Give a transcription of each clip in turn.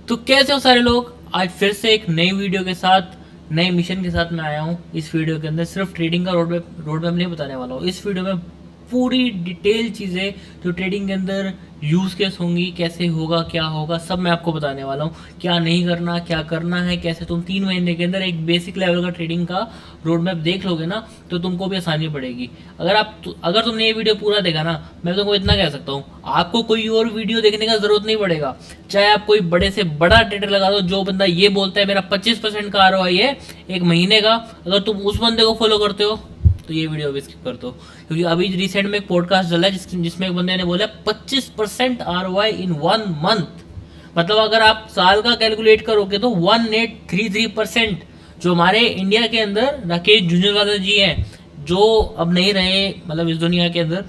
तो कैसे हो सारे लोग, आज फिर से एक नई वीडियो के साथ, नए मिशन के साथ मैं आया हूँ। इस वीडियो के अंदर सिर्फ ट्रेडिंग का रोड मैप नहीं बताने वाला हूँ। इस वीडियो में पूरी डिटेल चीज़ें जो ट्रेडिंग के अंदर यूज़ केस होंगी, कैसे होगा, क्या होगा, सब मैं आपको बताने वाला हूँ। क्या नहीं करना, क्या करना है, कैसे तुम 3 महीने के अंदर एक बेसिक लेवल का ट्रेडिंग का रोड मैप देख लोगे ना, तो तुमको भी आसानी पड़ेगी। अगर तुमने ये वीडियो पूरा देखा ना, मैं तुमको इतना कह सकता हूँ, आपको कोई और वीडियो देखने का जरूरत नहीं पड़ेगा। चाहे आप कोई बड़े से बड़ा ट्रेडर लगा दो, जो बंदा ये बोलता है मेरा 25% का ROI है एक महीने का, अगर तुम उस बंदे को फॉलो करते हो तो ये वीडियो अभी स्किप कर दो। क्योंकि अभी रिसेंट में एक पॉडकास्ट चला है जिसमें एक बंदे ने बोला 25% ROI इन 1 मंथ। मतलब अगर आप साल का कैलकुलेट करोगे तो 1833%। जो हमारे इंडिया के अंदर राकेश झुंझुनवाला जी हैं, जो अब नहीं रहे मतलब इस दुनिया के अंदर,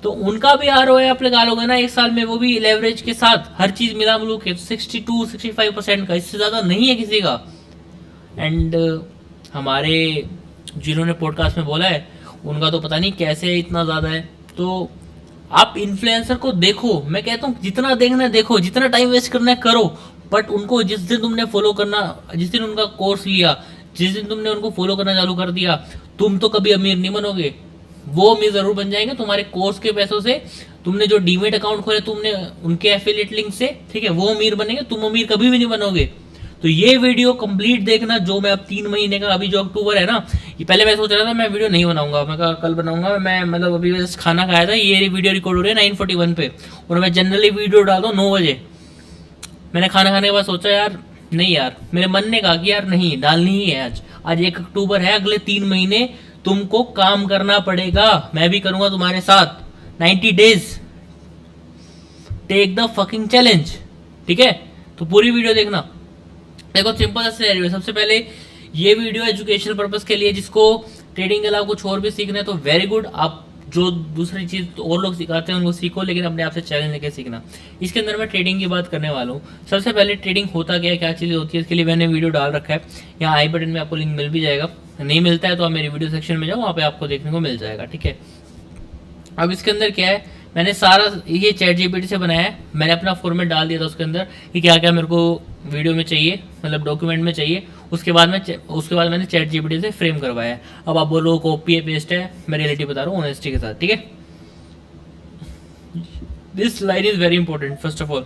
तो उनका भी ROI आप लगा लोगे ना एक साल में, वो भी लेवरेज के साथ हर चीज मिला मिलू के 62-65% का, इससे ज्यादा नहीं है किसी का। एंड हमारे जिन्होंने पॉडकास्ट में बोला है उनका तो पता नहीं कैसे इतना ज़्यादा है। तो आप इन्फ्लुएंसर को देखो, मैं कहता हूँ जितना देखना है देखो, जितना टाइम वेस्ट करना है करो, बट उनको जिस दिन तुमने फॉलो करना, जिस दिन उनका कोर्स लिया, जिस दिन तुमने उनको फॉलो करना चालू कर दिया, तुम तो कभी अमीर नहीं बनोगे, वो अमीर जरूर बन जाएंगे तुम्हारे कोर्स के पैसों से। तुमने जो डीमेट अकाउंट खोले तुमने उनके एफिलिएट लिंक से, ठीक है, वो अमीर बनेंगे, तुम अमीर कभी भी नहीं बनोगे। तो ये वीडियो कंप्लीट देखना, जो मैं अब 3 महीने का, अभी जो अक्टूबर है ना, ये पहले मैं सोच रहा था मैं वीडियो नहीं बनाऊंगा, मैं कहा कल बनाऊंगा। मैं मतलब अभी बस खाना खाया था, ये वीडियो रिकॉर्ड हो रही है 9:41 पे, और मैं जनरली वीडियो डालता हूँ 9 बजे। मैंने खाना खाने के बाद सोचा यार नहीं यार, मेरे मन ने कहा कि यार नहीं डालनी ही है आज। आज 1 अक्टूबर है, अगले 3 महीने तुमको काम करना पड़ेगा, मैं भी करूंगा तुम्हारे साथ। 90 days, take the fucking challenge, ठीक है। तो पूरी वीडियो देखना। देखो सिंपल सा सिनेरियो है। सबसे पहले ये वीडियो एजुकेशनल पर्पस के लिए, जिसको ट्रेडिंग के अलावा कुछ और भी सीखना है तो वेरी गुड, आप जो दूसरी चीज और लोग सिखाते हैं उनको सीखो, लेकिन अपने आप से चैलेंज लेके सीखना। इसके अंदर मैं ट्रेडिंग की बात करने वाला हूँ। सबसे पहले ट्रेडिंग होता क्या है, क्या चीज़ें होती है, इसके लिए मैंने वीडियो डाल रखा है। यहाँ आई बटन में आपको लिंक मिल भी जाएगा, नहीं मिलता है तो आप मेरी वीडियो सेक्शन में जाओ, वहाँ पे आपको देखने को मिल जाएगा, ठीक है। अब इसके अंदर क्या है, मैंने सारा ये ChatGPT से बनाया है। मैंने अपना फॉर्मेट डाल दिया था उसके अंदर कि क्या क्या मेरे को वीडियो में चाहिए, मतलब डॉक्यूमेंट में चाहिए। उसके बाद मैंने ChatGPT से फ्रेम करवाया है। अब आप बोलो कॉपी है पेस्ट है, मैं रियलिटी बता रहा हूँ ऑनेस्टी के साथ, ठीक है। This line is very important. First of all,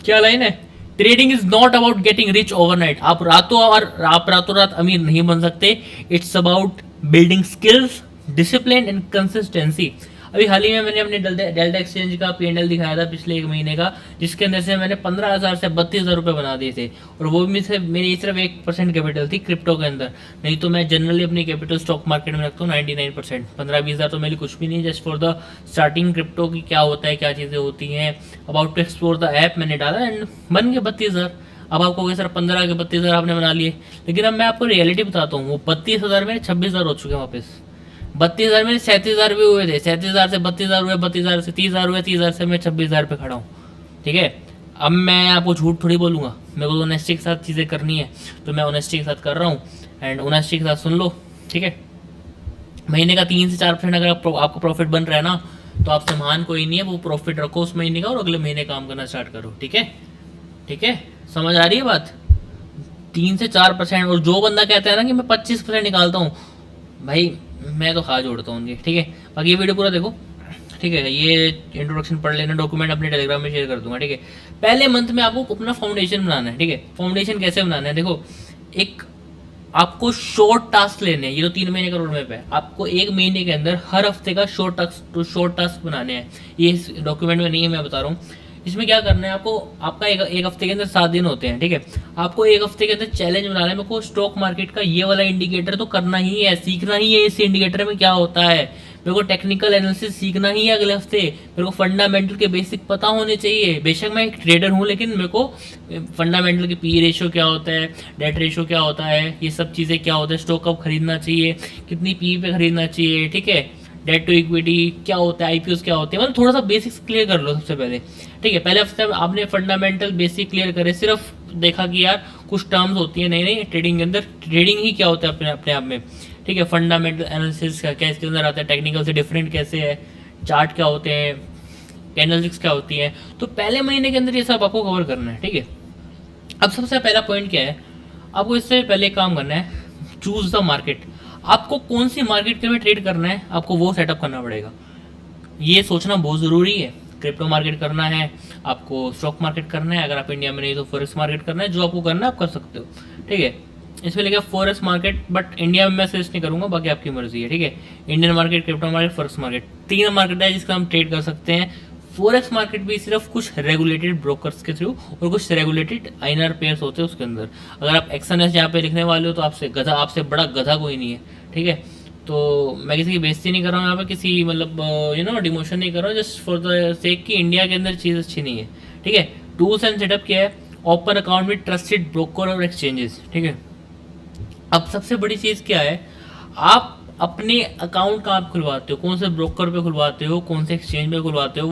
क्या लाइन है, trading is not about getting rich overnight. आप रातों रात अमीर नहीं बन सकते। It's about building skills, discipline and consistency. अभी हाल ही में मैंने अपने डेल्टा एक्सचेंज का P&L दिखाया था पिछले 1 महीने का, जिसके अंदर से मैंने 15,000 से 32,000 रुपये बना दिए थे, और वो भी मेरी सिर्फ 1% कैपिटल थी क्रिप्टो के अंदर। नहीं तो मैं जनरली अपनी कैपिटल स्टॉक मार्केट में रखता हूँ 99%। 15-20,000 तो मेरे लिए कुछ भी नहीं, just for the starting crypto की क्या होता है, क्या चीज़ें होती हैं, about to explore the app मैंने डाला एंड बन गए 32,000। अब आपको सर 15 के 32,000 आपने बना लिए, लेकिन अब मैं आपको रियलिटी बताता हूँ, वो 32,000 में 26,000 हो चुके हैं वापस। 32,000 में 37,000 भी हुए थे, 37,000 से 32,000 हुए, 32,000 से 30,000 हुए, 30,000 से मैं 26,000 पे खड़ा हूँ, ठीक है। अब मैं आपको झूठ थोड़ी बोलूँगा, मेरे को तो ऑनेस्टी के साथ चीज़ें करनी है, तो मैं ऑनेस्टी के साथ कर रहा हूँ एंड ऑनेस्टी के साथ सुन लो, ठीक है। महीने का 3 से 4% अगर आपको प्रॉफिट बन रहा है ना, तो आपसे महान कोई नहीं है, वो प्रॉफिट रखो उस महीने का और अगले महीने काम करना स्टार्ट करो, ठीक है, ठीक है। समझ आ रही है बात, 3 से 4%। और जो बंदा कहता है ना कि मैं 25% निकालता हूँ, भाई मैं तो हाथ जोड़ता हूँ उनके, ठीक है। बाकी ये वीडियो पूरा देखो, ठीक है। ये इंट्रोडक्शन पढ़ लेना, डॉक्यूमेंट अपने टेलीग्राम में शेयर कर दूंगा, ठीक है। पहले मंथ में आपको अपना फाउंडेशन बनाना है, ठीक है। फाउंडेशन कैसे बनाना है, देखो, एक आपको शॉर्ट टास्क लेने हैं। ये तो 3 महीने का रोड मैप है। आपको 1 महीने के अंदर हर हफ्ते का शॉर्ट टास्क बनाने हैं। ये इस डॉक्यूमेंट में नहीं है, मैं बता रहा हूँ। इसमें क्या करना है आपको, आपका एक हफ्ते के अंदर 7 दिन होते हैं, ठीक है। आपको 1 हफ्ते के अंदर चैलेंज बनाना है, मेरे को स्टॉक मार्केट का ये वाला इंडिकेटर तो करना ही है, सीखना ही है इस इंडिकेटर में क्या होता है। मेरे को टेक्निकल एनालिसिस सीखना ही है अगले हफ्ते। मेरे को फंडामेंटल के बेसिक पता होने चाहिए। बेशक मैं एक ट्रेडर हूँ, लेकिन मेरे को फंडामेंटल की पी रेशियो क्या होता है, डेट रेशियो क्या होता है, ये सब चीज़ें क्या होता है, स्टॉक कब खरीदना चाहिए, कितनी पी पे खरीदना चाहिए, ठीक है, डेट टू इक्विटी क्या होता है, आईपीओ क्या होते हैं, मतलब थोड़ा सा बेसिक्स क्लियर कर लो सबसे पहले, ठीक है। पहले हफ्ते आपने फंडामेंटल बेसिक क्लियर करे, सिर्फ देखा कि यार कुछ टर्म्स होती है, नहीं ट्रेडिंग के अंदर, ट्रेडिंग ही क्या होता है अपने आप में, ठीक है। फंडामेंटल एनालिसिस क्या इसके अंदर आता है, टेक्निकल से डिफरेंट कैसे है, चार्ट क्या होते हैं, कैंडलस्टिक्स क्या होती हैं। तो पहले महीने के अंदर ये सब आपको कवर करना है, ठीक है। अब सबसे पहला पॉइंट क्या है, आपको इससे पहले काम करना है, चूज द मार्केट। आपको कौन सी मार्केट के में ट्रेड करना है, आपको वो सेटअप करना पड़ेगा। ये सोचना बहुत ज़रूरी है। क्रिप्टो मार्केट करना है, आपको स्टॉक मार्केट करना है, अगर आप इंडिया में नहीं तो फॉरेक्स मार्केट करना है, जो आपको करना है आप कर सकते हो, ठीक है। इसमें लिखा फॉरेक्स मार्केट, बट इंडिया में मैं सजेस्ट नहीं करूंगा, बाकी आपकी मर्जी है, ठीक है। Indian market, crypto market, forex market, 3 market है जिसका हम ट्रेड कर सकते हैं। फॉरेक्स मार्केट भी सिर्फ कुछ रेगुलेटेड ब्रोकर्स के थ्रू और कुछ रेगुलेटेड आइनर पेयर्स होते हैं उसके अंदर। अगर आप एक्सएनएस यहाँ पे लिखने वाले हो तो आपसे बड़ा गधा कोई नहीं है, ठीक है। तो मैं किसी की बेइज्जती नहीं कर रहा हूँ यहाँ पे, किसी मतलब डिमोशन नहीं कर रहा हूँ, जस्ट फॉर द सेक कि इंडिया के अंदर चीज़ अच्छी नहीं है, ठीक है। टूल्स एंड सेटअप क्या है, open account with trusted broker और एक्सचेंजेस, ठीक है। अब सबसे बड़ी चीज़ क्या है, आप अपने अकाउंट कहाँ पे खुलवाते हो, कौन से ब्रोकर पे खुलवाते हो, कौन से एक्सचेंज पे खुलवाते हो,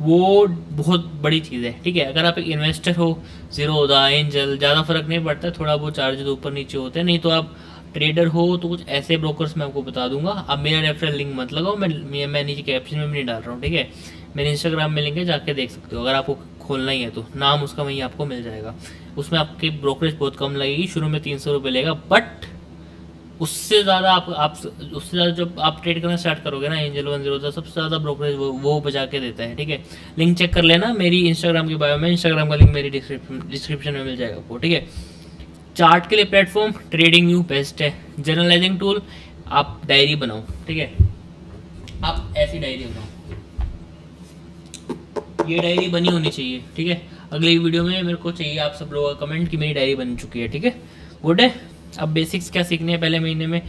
वो बहुत बड़ी चीज़ है, ठीक है। अगर आप एक इन्वेस्टर हो, जीरोधा, एंजल, ज़्यादा फर्क नहीं पड़ता, थोड़ा बहुत चार्जेस ऊपर नीचे होते हैं, नहीं तो आप ट्रेडर हो तो कुछ ऐसे ब्रोकर्स मैं आपको बता दूंगा। अब मेरा रेफरल लिंक मत लगाओ, मैं नीचे कैप्शन में भी नहीं डाल रहा हूँ, ठीक है। मेरे इंस्टाग्राम में लिंक है, जाके देख सकते हो अगर आपको खोलना ही है तो, नाम उसका वहीं आपको मिल जाएगा। उसमें आपकी ब्रोकरेज बहुत कम लगेगी, शुरू में 300 रुपये लेगा, बट उससे ज़्यादा आप उससे ज़्यादा जब आप ट्रेड करना स्टार्ट करोगे ना, एंजल 1 सबसे ज़्यादा ब्रोकरेज वो बचा के देता है, ठीक है। लिंक चेक कर लेना मेरी इंस्टाग्राम की बायो में, इंस्टाग्राम का लिंक मेरी डिस्क्रिप्शन में मिल जाएगा आपको, ठीक है। चार्ट के लिए प्लेटफॉर्म ट्रेडिंग व्यू बेस्ट है। जर्नलाइजिंग टूल, आप डायरी बनाओ, ठीक है। आप ऐसी डायरी बनाओ, ये डायरी बनी होनी चाहिए, ठीक है। अगली वीडियो में मेरे को चाहिए आप सब लोगों का कमेंट कि मेरी डायरी बन चुकी है, ठीक है। गुड है। अब बेसिक्स क्या सीखने हैं पहले महीने में,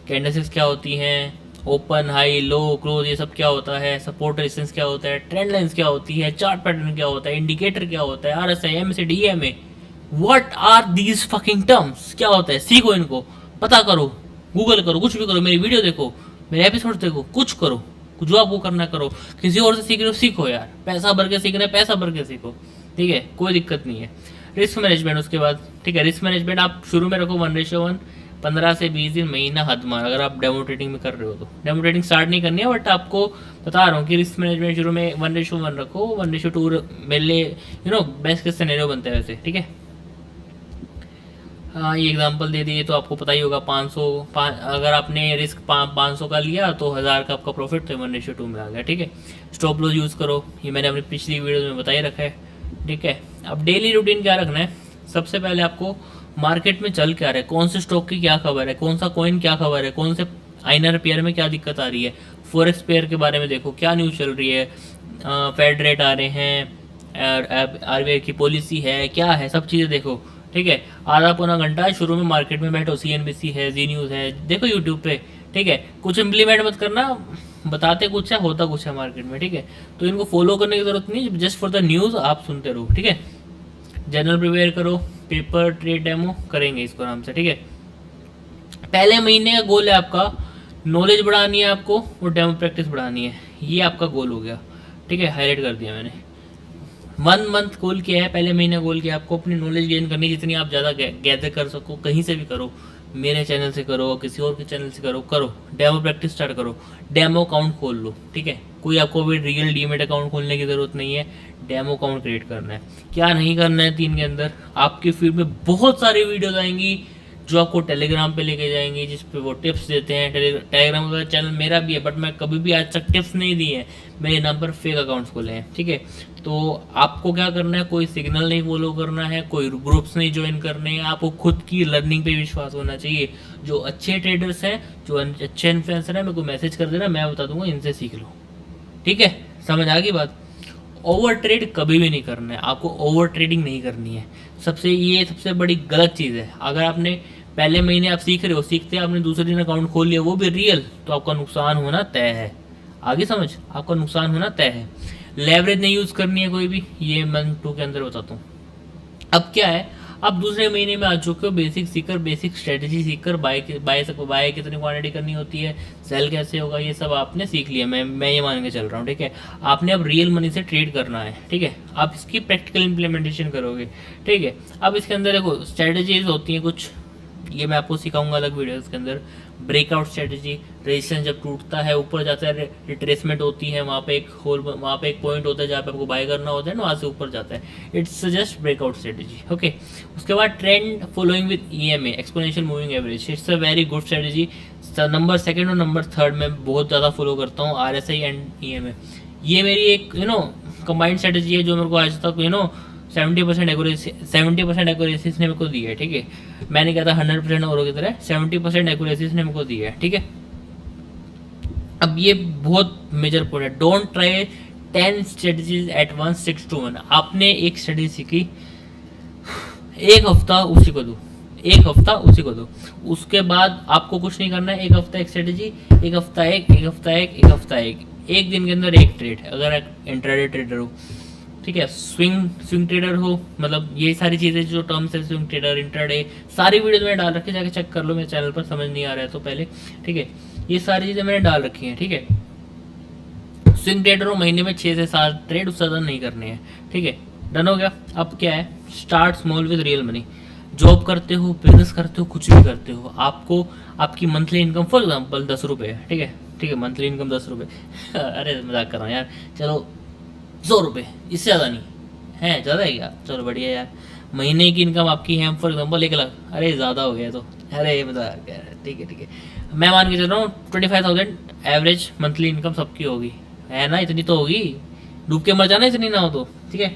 कैंडलस्टिक्स क्या होती हैं, ओपन हाई लो क्लोज ये सब क्या होता है, सपोर्ट रेजिस्टेंस क्या होता है, ट्रेंड लाइंस क्या होती है, चार्ट पैटर्न क्या होता है, इंडिकेटर क्या होता है, RSI, MSD, EMA, what are these fucking terms, क्या होता है, सीखो इनको, पता करो, गूगल करो, कुछ भी करो, मेरी वीडियो देखो, मेरे एपिसोड देखो, कुछ करो, जो आपको करना करो। किसी और से सीख रहे हो सीखो यार, पैसा भर के सीख रहे हैं पैसा भर के सीखो, ठीक है, कोई दिक्कत नहीं है। रिस्क मैनेजमेंट उसके बाद, ठीक है। रिस्क मैनेजमेंट आप शुरू में रखो 1:1, 15 से 20 दिन, महीना, हद मार, अगर आप डेमो ट्रेडिंग में कर रहे हो तो। डेमो ट्रेडिंग स्टार्ट नहीं करनी है, बट आपको बता रहा हूँ कि रिस्क मैनेजमेंट शुरू में 1:1 रखो, 1:2 मेरे लिए बेस्ट केस सिनेरियो बनता है वैसे, ठीक है। हाँ, ये एग्जांपल दे दिए तो आपको पता ही होगा, 500 अगर आपने रिस्क 500 का लिया तो 1000 का आपका प्रॉफिट तो 1:2 में आ गया, ठीक है। स्टॉप लॉस यूज़ करो, ये मैंने अपनी पिछली वीडियो में बता ही रखा है, ठीक है। अब डेली रूटीन क्या रखना है, सबसे पहले आपको मार्केट में चल क्या रहा है, कौन से स्टॉक की क्या खबर है, कौन सा कॉइन क्या खबर है, कौन से आइनर पेयर में क्या दिक्कत आ रही है, फॉरेक्स पेयर के बारे में देखो क्या न्यूज़ चल रही है, फेड रेट आ रहे हैं, आरबीआई की पॉलिसी है, क्या है, सब चीज़ें देखो, ठीक है। आधा पौना घंटा शुरू में मार्केट में बैठो, सीएनबीसी है, जी न्यूज़ है, देखो यूट्यूब पे, ठीक है। कुछ इम्प्लीमेंट मत करना, बताते कुछ है होता कुछ है मार्केट में, ठीक है। तो इनको फॉलो करने की जरूरत नहीं, जस्ट फॉर द न्यूज़ आप सुनते रहो, ठीक है। जर्नल प्रिपेयर करो, पेपर ट्रेड डेमो करेंगे इसको आराम से, ठीक है। पहले महीने का गोल है आपका नॉलेज बढ़ानी है आपको और डेमो प्रैक्टिस बढ़ानी है, ये आपका गोल हो गया, ठीक है। हाईलाइट कर दिया मैंने। 1 मंथ गोल किया है, पहले महीने गोल किया आपको अपनी नॉलेज गेन करनी, जितनी आप ज़्यादा गैदर कर सको, कहीं से भी करो, मेरे चैनल से करो, किसी और के चैनल से करो, डेमो प्रैक्टिस स्टार्ट करो, डेमो अकाउंट खोल लो, ठीक है। कोई आपको भी रियल डीमेट अकाउंट खोलने की ज़रूरत नहीं है, डेमो अकाउंट क्रिएट करना है। क्या नहीं करना है 3 के अंदर, आपकी फीड में बहुत सारी वीडियोज आएंगी जो आपको टेलीग्राम पे लेके जाएंगे, जिस पे वो टिप्स देते हैं। टेलीग्राम का चैनल मेरा भी है, बट मैं कभी भी आज तक टिप्स नहीं दी है, मेरे नाम पर फेक अकाउंट्स खोले हैं, ठीक है। तो आपको क्या करना है, कोई सिग्नल नहीं फॉलो करना है, कोई ग्रुप्स नहीं ज्वाइन करने हैं, आपको खुद की लर्निंग पे विश्वास होना चाहिए। जो अच्छे ट्रेडर्स हैं, जो अच्छे इन्फ्लुएंसर हैं, मेरे को मैसेज कर देना, मैं बता दूंगा, इनसे सीख लो, ठीक है। समझ आ गई बात। ओवर ट्रेड कभी भी नहीं करना है आपको, ओवर ट्रेडिंग नहीं करनी है, सबसे बड़ी गलत चीज़ है। अगर आपने पहले महीने आप सीख रहे हो, सीखते आपने दूसरे दिन अकाउंट खोल लिया, वो भी रियल, तो आपका नुकसान होना तय है। आगे समझ, आपका नुकसान होना तय है। लेवरेज नहीं यूज़ करनी है कोई भी, ये मंथ 2 के अंदर बताता हूँ। अब क्या है, आप दूसरे महीने में आ चुके हो, बेसिक सीखकर, बेसिक स्ट्रेटेजी सीखकर, बाय कितनी क्वांटिटी करनी होती है, सेल कैसे होगा, ये सब आपने सीख लिया। मैं ये मान के चल रहा हूँ, ठीक है। आपने अब रियल मनी से ट्रेड करना है, ठीक है। आप इसकी प्रैक्टिकल इंप्लीमेंटेशन करोगे, ठीक है। अब इसके अंदर देखो स्ट्रेटेजीज होती हैं कुछ, ये मैं आपको सिखाऊंगा अलग वीडियोस के अंदर। ब्रेकआउट स्ट्रेटजी, रेजिस्टेंस जब टूटता है ऊपर जाता है, रिट्रेसमेंट होती है, वहाँ पे एक होल, वहाँ पे एक पॉइंट होता है जहाँ पे आपको बाय करना होता है ना, वहाँ से ऊपर जाता है। It's just breakout strategy. Okay, उसके बाद trend following with EMA, exponential moving average. It's a very good strategy. Number 2 और नंबर 3 में बहुत ज़्यादा फॉलो करता हूँ, RSI एंड EMA। ये मेरी एक कंबाइंड स्ट्रेटजी है जो मेरे को आज तक 70% एक्यूरेसी इसने मेरे को दी है। ठीक है, मैंने कहा था 100% औरों की तरह, 70% एक्यूरेसी इसने मेरे को दी है। ठीक है, अब ये बहुत मेजर पॉइंट है, don't try 10 strategies at once 6 to 1। आपने एक स्ट्रेटजी सीखी, एक हफ्ता उसी को दो, एक हफ्ता उसी को दो, उसके बाद आपको कुछ नहीं करना है। एक हफ्ता एक स्ट्रेटजी, एक हफ्ता एक, एक हफ्ता एक, एक हफ्ता एक दिन के अंदर एक ट्रेड, अगर आप इंट्राडे ट्रेडर हो। ठीक है, स्विंग ट्रेडर हो, मतलब ये सारी चीज़ें जो टर्म्स है, स्विंग ट्रेडर, इंट्राडे, सारी वीडियो मैंने डाल रखी है, जाके चेक कर लो मेरे चैनल पर, समझ नहीं आ रहा है तो पहले। ठीक है, ये सारी चीज़ें मैंने डाल रखी हैं। ठीक है, स्विंग ट्रेडर हो, महीने में 6 से 7 ट्रेड, उससे ज़्यादा नहीं करने हैं। ठीक है, डन हो गया। अब क्या है, start small with real money. Job करते हो, बिजनेस करते हो, कुछ भी करते हो, आपको आपकी मंथली इनकम फॉर एग्जाम्पल 10 रुपये है। ठीक है, ठीक है, मंथली इनकम 10 रुपये अरे मजाक कर रहा हूँ यार, चलो 100 रुपये, इससे ज़्यादा नहीं है। ज़्यादा है क्या, चलो बढ़िया यार। महीने की इनकम आपकी है फॉर एग्जाम्पल 1 लाख, अरे ज़्यादा हो गया तो, अरे मजाक यार, ठीक है ठीक है, मैं मान के चल रहा हूँ 25,000 एवरेज मंथली इनकम सबकी होगी, है ना, इतनी तो होगी, डूब के मर जाना इतनी ना हो तो। ठीक है,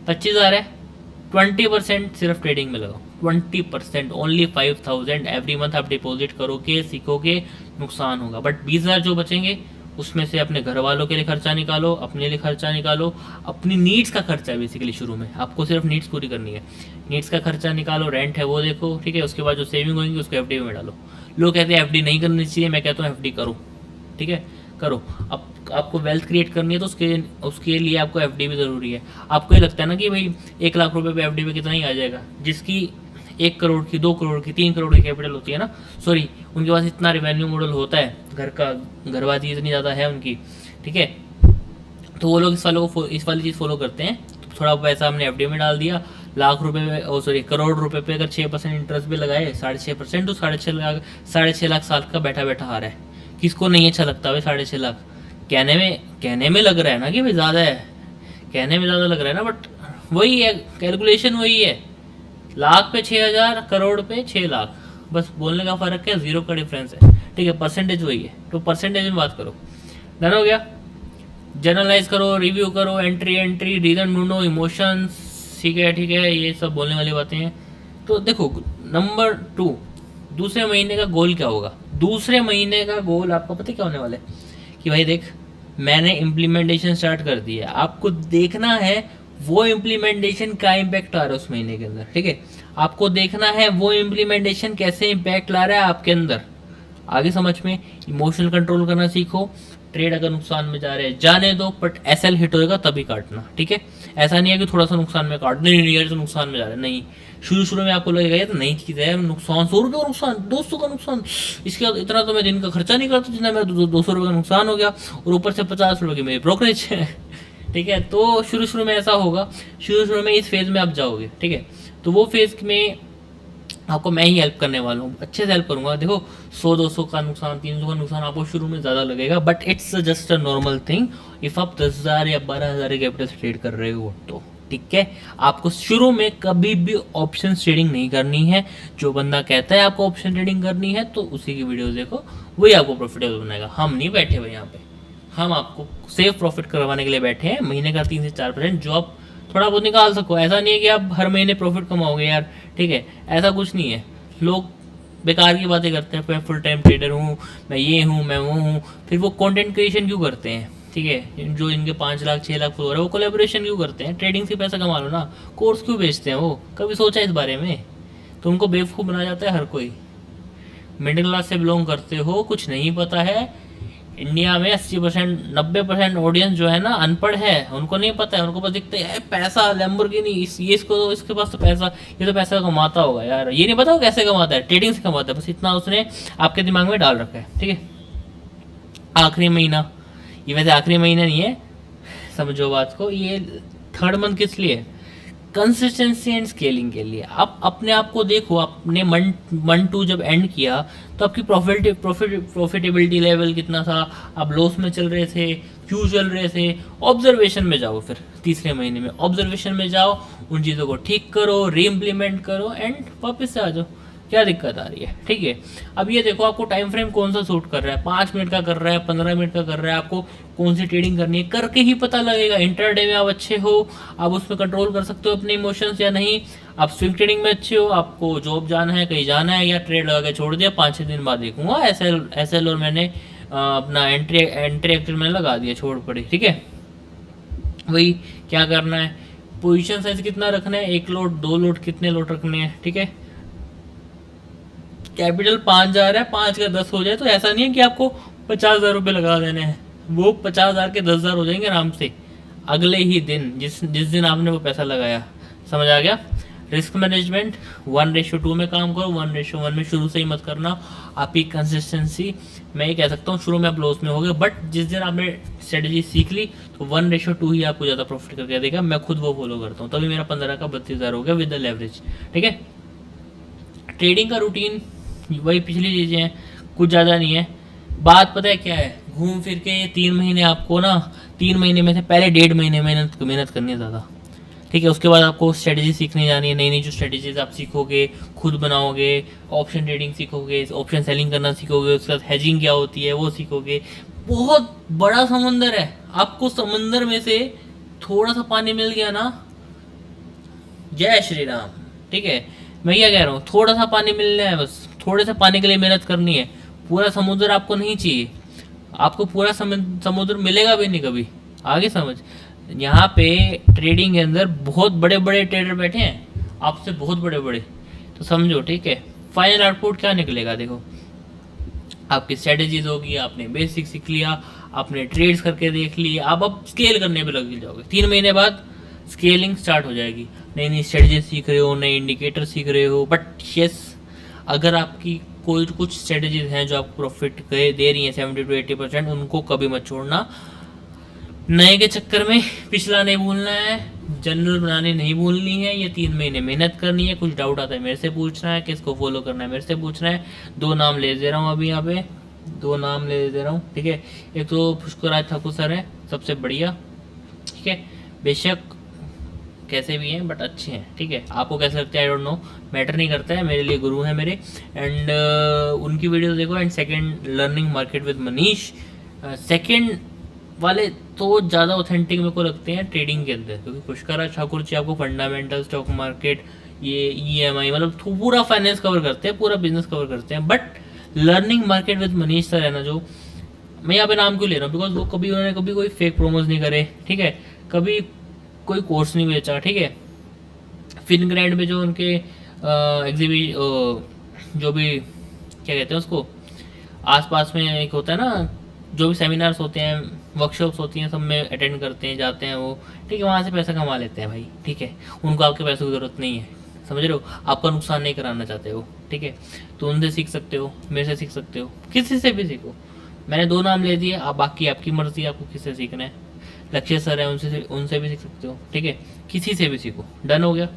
25,000 है, 20% सिर्फ ट्रेडिंग में लगाओ, 20%, ओनली 5,000 एवरी मंथ आप डिपॉजिट करोगे, सीखोगे, नुकसान होगा। बट 20,000 जो बचेंगे उसमें से अपने घर वालों के लिए खर्चा निकालो, अपने लिए खर्चा निकालो, अपनी नीड्स का खर्चा है बेसिकली। शुरू में आपको सिर्फ नीड्स पूरी करनी है, नीड्स का खर्चा निकालो, रेंट है वो देखो। ठीक है, उसके बाद जो सेविंग होगी उसको FD में डालो। लोग कहते हैं FD नहीं करनी चाहिए, मैं कहता हूँ FD करो। ठीक है, करो। अब आपको वेल्थ क्रिएट करनी है तो उसके लिए आपको FD भी ज़रूरी है। आपको ये लगता है ना कि भाई 1 लाख रुपए पे FD में कितना ही आ जाएगा, जिसकी 1 करोड़ की, 2 करोड़ की, 3 करोड़ की कैपिटल होती है ना, सॉरी, उनके पास इतना रिवेन्यू मॉडल होता है, घरवादी इतनी ज़्यादा है उनकी। ठीक है, तो वो लोग इस वाली चीज़ फॉलो करते हैं। थोड़ा पैसा हमने FD में डाल दिया, लाख रुपए में, सॉरी करोड़ रुपए पे अगर 6% इंटरेस्ट भी लगाए, 6.5%, तो 6.5 लाख साल का बैठा बैठा आ रहा है। किसको नहीं अच्छा लगता भाई 6.5 लाख, कहने में लग रहा है ना कि भाई ज़्यादा है, कहने में ज़्यादा लग रहा है ना, बट वही है, कैलकुलेशन वही है, लाख पे 6,000, करोड़ पे 6 लाख, बस बोलने का फ़र्क है, जीरो का डिफरेंस है। ठीक है, परसेंटेज वही है, तो परसेंटेज में बात करो। डन हो गया, जर्नलाइज करो, रिव्यू करो, एंट्री रीज़न ढूंढो, इमोशंस। ठीक है, ये सब बोलने वाली बातें हैं। तो देखो, नंबर 2, दूसरे महीने का गोल क्या होगा। दूसरे महीने का गोल आपको पता क्या होने वाला है कि भाई देख, मैंने इम्प्लीमेंटेशन स्टार्ट कर दी है, आपको देखना है वो इम्प्लीमेंटेशन क्या इम्पैक्ट आ रहा है उस महीने के अंदर। ठीक है, आपको देखना है वो इम्प्लीमेंटेशन कैसे इम्पैक्ट ला रहा है आपके अंदर। आगे समझ में, इमोशनल कंट्रोल करना सीखो। ट्रेड अगर नुकसान में जा रहे हैं जाने दो, बट SL हिट होएगा तभी काटना। ठीक है, ऐसा नहीं है कि थोड़ा सा नुकसान में काट, नहीं यार तो नुकसान में जा रहा है, नहीं। शुरू में आपको लगेगा ये तो नई चीज़ है, नुकसान 100 रुपये का नुकसान, 200 का नुकसान, इसके बाद इतना तो मैं दिन का खर्चा नहीं करता जितना मेरा 200 रुपये का नुकसान हो गया, और ऊपर से 50 रुपये की मेरी ब्रोकरेज है। ठीक है, तो शुरू में ऐसा होगा, शुरू में इस फेज़ में आप जाओगे। ठीक है, तो वो फेज़ में आपको मैं ही हेल्प करने वाला हूँ, अच्छे से हेल्प करूँगा। देखो 100-200 का नुकसान, 300 का नुकसान आपको शुरू में ज़्यादा लगेगा, but it's just a normal thing if आप 10,000 या 12,000 के कैपिटल से ट्रेड कर रहे हो तो। ठीक है, आपको शुरू में कभी भी ऑप्शन ट्रेडिंग नहीं करनी है। जो बंदा कहता है आपको ऑप्शन ट्रेडिंग करनी है तो उसी की वीडियो देखो, वही आपको प्रॉफिटेबल बनाएगा। हम नहीं बैठे हुए यहाँ पे, हम आपको सेफ प्रॉफिट करवाने के लिए बैठे हैं। महीने का 3 से 4% जो आप थोड़ा बहुत निकाल सको। ऐसा नहीं है कि आप हर महीने प्रॉफिट कमाओगे यार। ठीक है, ऐसा कुछ नहीं है। लोग बेकार की बातें करते हैं, मैं फुल टाइम ट्रेडर हूँ, मैं ये हूँ, मैं वो हूँ, फिर वो कंटेंट क्रिएशन क्यों करते हैं। ठीक है, जो इनके 5 लाख 6 लाख फॉलोअर है वो कोलैबोरेशन क्यों करते हैं, ट्रेडिंग से पैसा कमा लो ना। कोर्स क्यों बेचते हैं वो, कभी सोचा इस बारे में। तो उनको बेवकूफ़ बनाया जाता है हर कोई। मिडिल क्लास से बिलोंग करते हो, कुछ नहीं पता है। इंडिया में 80% 90% ऑडियंस जो है ना अनपढ़ है, उनको नहीं पता है। उनको बस दिखता है पैसा, लैम्बोर्गिनी, इसके पास तो पैसा, ये तो पैसा कमाता होगा यार, ये नहीं पता वो कैसे कमाता है, ट्रेडिंग से कमाता है, बस इतना उसने आपके दिमाग में डाल रखा है। ठीक है, आखिरी महीना, ये वैसे आखिरी महीना नहीं है, समझो बात को, ये 3rd मंथ किस लिए, कंसिस्टेंसी एंड स्केलिंग के लिए आप अपने आप को देखो, आपने मन टू जब एंड किया तो आपकी प्रॉफिटेबिलिटी लेवल कितना था, आप लॉस में चल रहे थे, क्यों चल रहे थे। ऑब्जर्वेशन में जाओ, फिर तीसरे महीने में ऑब्जर्वेशन में जाओ, उन चीज़ों को ठीक करो, री इम्प्लीमेंट करो एंड वापस से आ जाओ। क्या दिक्कत आ रही है, ठीक है। अब ये देखो आपको टाइम फ्रेम कौन सा सूट कर रहा है, 5 मिनट का कर रहा है, 15 मिनट का कर रहा है, आपको कौन सी ट्रेडिंग करनी है करके ही पता लगेगा। इंटरडे में आप अच्छे हो, आप उसमें कंट्रोल कर सकते हो अपने इमोशंस या नहीं। आप स्विंग ट्रेडिंग में अच्छे हो, आपको जॉब जाना है, कहीं जाना है, या ट्रेड लगा के छोड़ दिया, 5-6 दिन बाद देखूंगा एसएल और मैंने अपना एंट्री एक्टर मैंने लगा दिया, छोड़ पड़ी, ठीक है। वही क्या करना है, पोजीशन साइज कितना रखना है, 1 लोट 2 लोट कितने लोट रखने हैं, ठीक है। कैपिटल 5,000 है, 5 का 10 हो जाए तो ऐसा नहीं है कि आपको 50,000 रुपये लगा देने हैं, वो 50,000 के 10,000 हो जाएंगे आराम से अगले ही दिन, जिस दिन आपने वो पैसा लगाया। समझ आ गया। रिस्क मैनेजमेंट 1:2 में काम करो, 1:1 में शुरू से ही मत करना। आपकी कंसिस्टेंसी, मैं ये कह सकता हूँ शुरू में आप लॉस में हो गए, बट जिस दिन आपने स्ट्रेटेजी सीख ली तो 1:2 ही आपको ज़्यादा प्रॉफिट करके देगा। मैं खुद वो फॉलो करता हूँ, तभी मेरा 15 का 32,000 हो गया विद द लेवरेज, ठीक है। ट्रेडिंग का रूटीन वही पिछली चीज़ें हैं, कुछ ज़्यादा नहीं है। बात पता है क्या है, घूम फिर के 3 महीने आपको ना, 3 महीने में से पहले 1.5 महीने मेहनत करनी है ज़्यादा, ठीक है। उसके बाद आपको स्ट्रेटेजी सीखनी जानी है, नई नई जो स्ट्रेटेजीज आप सीखोगे, खुद बनाओगे, ऑप्शन ट्रेडिंग सीखोगे, ऑप्शन सेलिंग करना सीखोगे, उसके बाद हेजिंग क्या होती है वो सीखोगे। बहुत बड़ा समंदर है, आपको समंदर में से थोड़ा सा पानी मिल गया ना, जय श्री राम, ठीक है। मैं क्या कह रहा हूँ, थोड़ा सा पानी मिलना है, बस थोड़े से पानी के लिए मेहनत करनी है। पूरा समुद्र आपको नहीं चाहिए, आपको पूरा समुद्र मिलेगा भी नहीं कभी, आगे समझ। यहाँ पे ट्रेडिंग के अंदर बहुत बड़े बड़े ट्रेडर बैठे हैं, आपसे बहुत बड़े बड़े, तो समझो, ठीक है। फाइनल आउटपुट क्या निकलेगा, देखो आपकी स्ट्रेटेजीज होगी, आपने बेसिक सीख लिया, आपने ट्रेड्स करके देख लिए, आप अब स्केल करने पे लग जाओगे। 3 महीने बाद स्केलिंग स्टार्ट हो जाएगी, नई नई स्ट्रेटेजी सीख रहे हो, नए इंडिकेटर सीख रहे हो। बट यस, अगर आपकी कोई कुछ स्ट्रेटेजीज हैं जो आपको प्रॉफिट दे रही हैं 70 to 80%, उनको कभी मत छोड़ना। नए के चक्कर में पिछला नहीं भूलना है, जनरल बनानी नहीं भूलनी है। ये 3 महीने मेहनत करनी है। कुछ डाउट आता है मेरे से पूछना है, किसको फॉलो करना है मेरे से पूछना है। 2 नाम ले दे रहा हूँ अभी, यहाँ पे 2 नाम ले दे रहा हूँ, ठीक है। एक तो पुष्कराज ठाकुर सर है, सबसे बढ़िया, ठीक है। बेशक कैसे भी हैं बट अच्छे हैं, ठीक है। आपको कैसे लगता है आई डोंट नो, मैटर नहीं करता है, मेरे लिए गुरु हैं मेरे। एंड उनकी वीडियोस देखो। And second, learning market with Manish. Second वाले तो ज़्यादा ऑथेंटिक मेरे को लगते हैं ट्रेडिंग के अंदर, क्योंकि पुष्कराज ठाकुर जी आपको फंडामेंटल, स्टॉक मार्केट, ये EMI, मतलब पूरा फाइनेंस कवर करते हैं, पूरा बिजनेस कवर करते हैं। But learning market with Manish sir है ना, जो मैं यहाँ पे नाम क्यों ले रहा हूँ, बिकॉज वो कभी उन्होंने कभी कोई फेक प्रोमोज नहीं करे, ठीक है। कभी कोई कोर्स नहीं बेचा, ठीक है। फिनग्रैंड में जो उनके जो भी क्या कहते हैं उसको, आसपास में एक होता है ना, जो भी सेमिनार्स होते हैं, वर्कशॉप्स होती हैं, सब में अटेंड करते हैं, जाते हैं वो, ठीक है। वहाँ से पैसा कमा लेते हैं भाई, ठीक है। उनको आपके पैसों की ज़रूरत नहीं है, समझ रहे हो, आपका नुकसान नहीं कराना चाहते हो, ठीक है। तो उनसे सीख सकते हो, मेरे से सीख सकते हो, किसी से भी सीखो। मैंने 2 नाम ले दिए, आप बाकी आपकी मर्जी, आपको किससे सीखना है। लक्ष्य सर है, उनसे भी सीख सकते हो, ठीक है। किसी से भी सीखो, डन हो गया।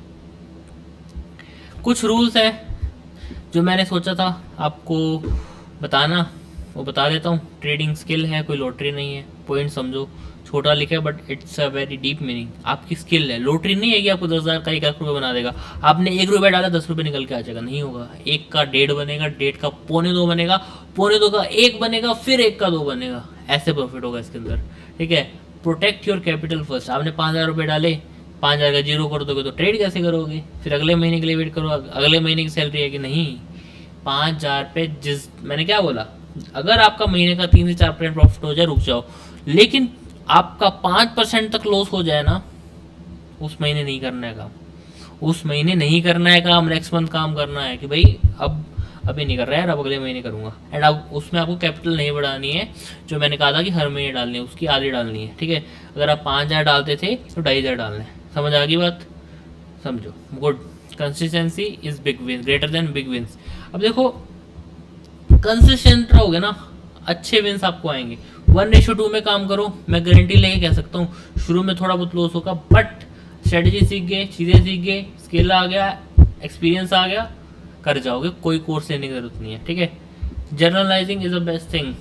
कुछ रूल्स है जो मैंने सोचा था आपको बताना, वो बता देता हूँ। ट्रेडिंग स्किल है, कोई लॉटरी नहीं है। पॉइंट समझो, छोटा लिखा है but it's a very deep meaning. आपकी स्किल है, लॉटरी नहीं है कि आपको 10,000 का 1 लाख रुपये बना देगा। आपने 1 रुपया डाला, 10 रुपये निकल के आ जाएगा, नहीं होगा। 1 का 1.5 बनेगा, 1.5 का 2.25 बनेगा, 2.25 का 1 बनेगा, फिर 1 का 2 बनेगा, ऐसे प्रॉफिट होगा इसके अंदर, ठीक है। Protect your capital first. आपने 5,000 रुपये डाले, 5,000 का 0 कर दोगे तो ट्रेड कैसे करोगे, फिर अगले महीने के लिए वेट करो, अगले महीने की सैलरी है कि नहीं। 5,000 पे मैंने क्या बोला, अगर आपका महीने का 3 से 4% प्रॉफिट हो जाए, रुक जाओ। लेकिन आपका 5% तक लॉस हो जाए ना, उस महीने नहीं करना है काम, उस महीने नहीं करना है काम, नेक्स्ट मंथ काम करना है कि भाई अब अभी नहीं कर रहा है यार, अब अगले महीने करूंगा। एंड अब उसमें आपको कैपिटल नहीं बढ़ानी है, जो मैंने कहा था कि हर महीने डालनी है, उसकी आधी डालनी है, ठीक है। अगर आप 5,000 डालते थे तो 2,500 डालना है। समझ आ गई बात, समझो, good. Consistency is big win, greater than big wins. अब देखो, कंसिस्टेंट रहोगे ना, अच्छे विंस आपको आएंगे। 1:2 में काम करो, मैं गारंटी लेके कह सकता हूँ। शुरू में थोड़ा बहुत लॉस होगा, बट स्ट्रेटजी सीख गए, चीज़ें सीख गए, स्किल आ गया, एक्सपीरियंस आ गया, कर जाओगे, कोई कोर्स लेने की जरूरत नहीं है, ठीक है। Journalising is the best thing.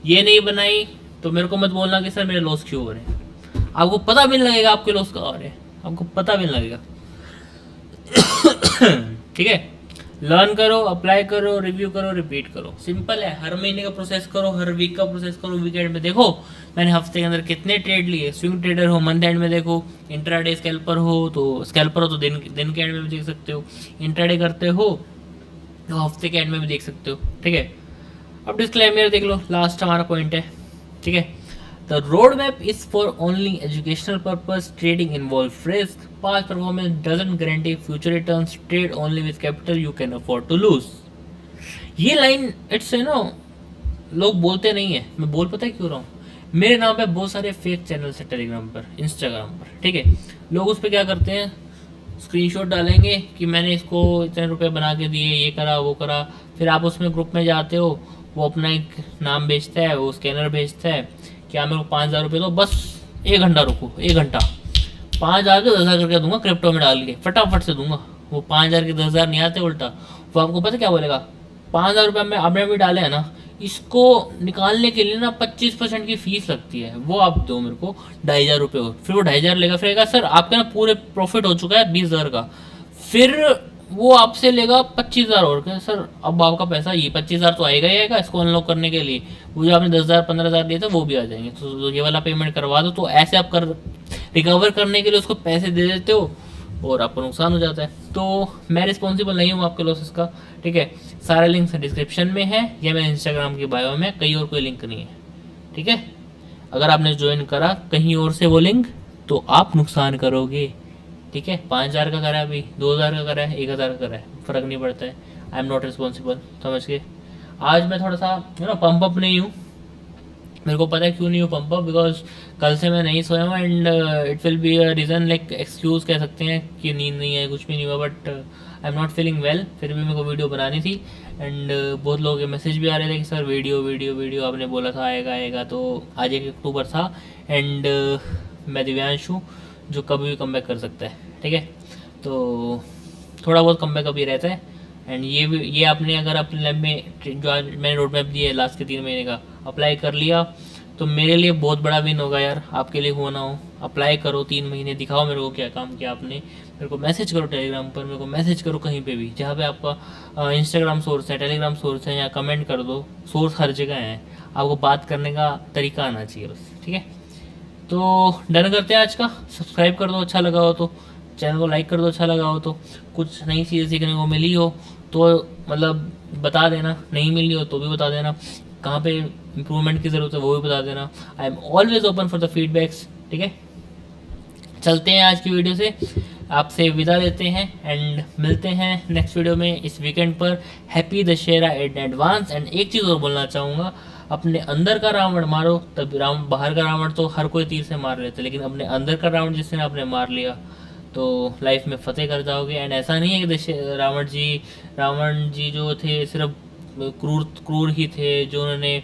ये नहीं बनाई तो मेरे को मत बोलना कि सर मेरे लॉस क्यों हो रहे हैं। आपको पता भी नहीं लगेगा आपके लॉस कहाँ हो रहे हैं, आपको पता भी नहीं लगेगा। ठीक है, लर्न करो, अप्लाई करो, रिव्यू करो, रिपीट करो, सिंपल है। हर महीने का प्रोसेस करो, हर वीक का प्रोसेस करो, वीकेंड में देखो मैंने हफ्ते के अंदर कितने ट्रेड लिए। स्विंग ट्रेडर हो मंथ एंड में देखो, इंट्राडे स्कैल्पर हो तो दिन के एंड में भी देख सकते हो, इंट्राडे करते हो तो हफ्ते के एंड में भी देख सकते हो, ठीक है। अब डिस्क्लेमर देख लो, लास्ट हमारा पॉइंट है, ठीक है। The road map is for only educational purpose, trading involve risk, past performance doesn't guarantee future returns, trade only with capital you can afford to lose. ये लाइन इट्स लोग बोलते नहीं है, मैं बोल पता है क्यों रहा हूँ। मेरे नाम पे बहुत सारे फेक चैनल्स है टेलीग्राम पर, इंस्टाग्राम पर, ठीक है। लोग उस पर क्या करते हैं, स्क्रीनशॉट डालेंगे कि मैंने इसको इतने रुपए बना के दिए, ये करा वो करा, फिर आप उसमें ग्रुप में जाते हो, वो अपना एक नाम भेजता है, वो स्कैनर भेजता है कि आप मेरे को 5,000 रुपये दो, बस 1 घंटा रुको, 1 घंटा 5,000 के 10,000 करके दूंगा क्रिप्टो में डाल के, फटाफट से दूंगा। वो 5,000 के 10,000 नहीं आते, उल्टा वो आपको पता क्या बोलेगा, 5,000 रुपये में आपने भी डाले हैं ना, इसको निकालने के लिए ना 25% की फीस लगती है, वो आप दो मेरे को 2,500 रुपये हो। फिर वो 2,500 लेगा, फिर कहेगा सर आपके ना पूरे प्रॉफिट हो चुका है 20,000 का, फिर वो आपसे लेगा 25,000 और क्या सर, अब आपका पैसा ये 25,000 तो आएगा ही आएगा इसको अनलॉक करने के लिए, वो जो आपने 10,000 15,000 दिए थे वो भी आ जाएंगे, तो ये वाला पेमेंट करवा दो। तो ऐसे आप कर रिकवर करने के लिए उसको पैसे दे देते हो और आपको नुकसान हो जाता है। तो मैं रिस्पॉन्सिबल नहीं हूँ आपके लॉसेस का, ठीक है। सारे लिंक्स डिस्क्रिप्शन में है या मेरे इंस्टाग्राम की बायो में, कहीं और कोई लिंक नहीं है, ठीक है। अगर आपने ज्वाइन करा कहीं और से वो लिंक तो आप नुकसान करोगे, ठीक है। 5,000 का करा है, अभी 2,000 का करा है, 1,000 का करा है, फर्क नहीं पड़ता है। आई एम नॉट रिस्पॉन्सिबल, समझ के। आज मैं थोड़ा सा पंप अप नहीं हूँ, मेरे को पता है क्यों नहीं हूँ पंप अप, बिकॉज कल से मैं नहीं सोया हूँ and it will be a reason, like excuse कह सकते हैं कि नींद नहीं है, कुछ भी नहीं हुआ, but I am not feeling well. फिर भी मेरे को वीडियो बनानी थी एंड बहुत लोगों के मैसेज भी आ रहे थे कि सर वीडियो वीडियो वीडियो आपने बोला था आएगा आएगा। तो आज 1 अक्टूबर था एंड मैं दिव्यांश हूँ जो कभी भी कम बैक कर सकता है, ठीक है। तो थोड़ा बहुत कम बैक अभी रहता है एंड ये आपने अगर अपने लैब में जो आज मैंने रोड मैप दिया है लास्ट के 3 महीने का अप्लाई कर लिया तो मेरे लिए बहुत बड़ा विन होगा यार, आपके लिए हो ना हो। अप्लाई करो 3 महीने, दिखाओ मेरे को क्या काम किया आपने, मेरे को मैसेज करो टेलीग्राम पर, मेरे को मैसेज करो कहीं पे भी जहाँ पे आपका इंस्टाग्राम सोर्स है, टेलीग्राम सोर्स है, या कमेंट कर दो, सोर्स हर जगह है, आपको बात करने का तरीका आना चाहिए बस, ठीक है। तो डन करते हैं आज का, सब्सक्राइब कर दो अच्छा लगा हो तो, चैनल को लाइक कर दो अच्छा लगा हो तो, कुछ नई चीज़ें सीखने को मिली हो तो मतलब बता देना, नहीं मिली हो तो भी बता देना, कहाँ पे इम्प्रूवमेंट की ज़रूरत है वो भी बता देना। I am always open for the feedbacks, ठीक है। चलते हैं आज की वीडियो से, आपसे विदा लेते हैं एंड मिलते हैं नेक्स्ट वीडियो में इस वीकेंड पर। Happy Dussehra in advance. And एक चीज़ और बोलना चाहूँगा, अपने अंदर का रावण मारो तब बाहर का रावण तो हर कोई तीर से मार लेते, लेकिन अपने अंदर का रावण जिसने आपने मार लिया तो लाइफ में फतेह कर जाओगे। एंड ऐसा नहीं है कि रावण जी जो थे सिर्फ क्रूर ही थे, जो उन्होंने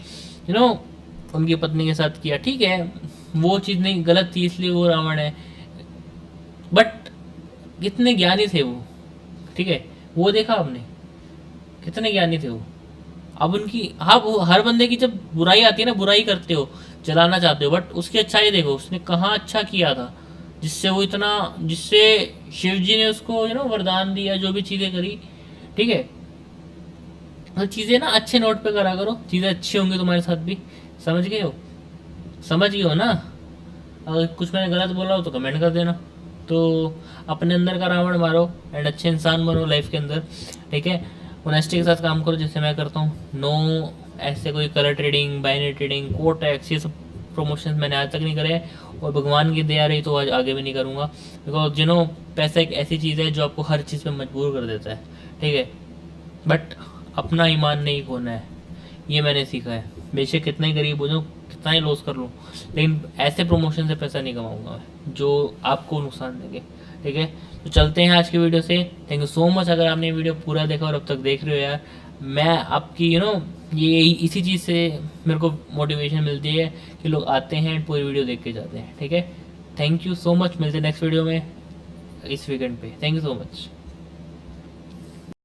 उनकी पत्नी के साथ किया, ठीक है वो चीज़ नहीं गलत थी इसलिए वो रावण है, बट कितने ज्ञानी थे वो, ठीक है। वो देखा आपने कितने ज्ञानी थे वो। अब उनकी हर बंदे की जब बुराई आती है ना, बुराई करते हो, जलाना चाहते हो, बट उसकी अच्छाई देखो उसने कहाँ अच्छा किया था, जिससे शिव जी ने उसको वरदान दिया, जो भी चीज़ें करी, ठीक है। तो चीज़ें ना अच्छे नोट पे करा करो, चीज़ें अच्छी होंगी तुम्हारे साथ भी, समझ गए हो ना। अगर कुछ मैंने गलत बोला हो तो कमेंट कर देना। तो अपने अंदर का रावण मारो एंड अच्छे इंसान बनो लाइफ के अंदर, ठीक है। ऑनेस्टी के साथ काम करो जैसे मैं करता हूँ। नो ऐसे कोई colour trading, binary trading, Quotex, ये सब प्रमोशन मैंने आज तक नहीं करे और भगवान की दया रही तो आज आगे भी नहीं करूँगा, बिकॉज पैसा एक ऐसी चीज़ है जो आपको हर चीज़ पे मजबूर कर देता है, ठीक है। बट अपना ईमान नहीं खोना है, ये मैंने सीखा है। बेशक कितना ही गरीब हो जाऊँ, कितना ही लॉस कर लूँ, लेकिन ऐसे प्रमोशन से पैसा नहीं कमाऊंगा मैं जो आपको नुकसान देंगे, ठीक है। तो चलते हैं आज की वीडियो से। थैंक यू सो मच अगर आपने वीडियो पूरा देखा और अब तक देख रहे हो यार। मैं आपकी ये इसी चीज़ से मेरे को मोटिवेशन मिलती है कि लोग आते हैं पूरी वीडियो देख के जाते हैं, ठीक है। थैंक यू सो मच, मिलते हैं नेक्स्ट वीडियो में इस वीकेंड पे। Thank you so much.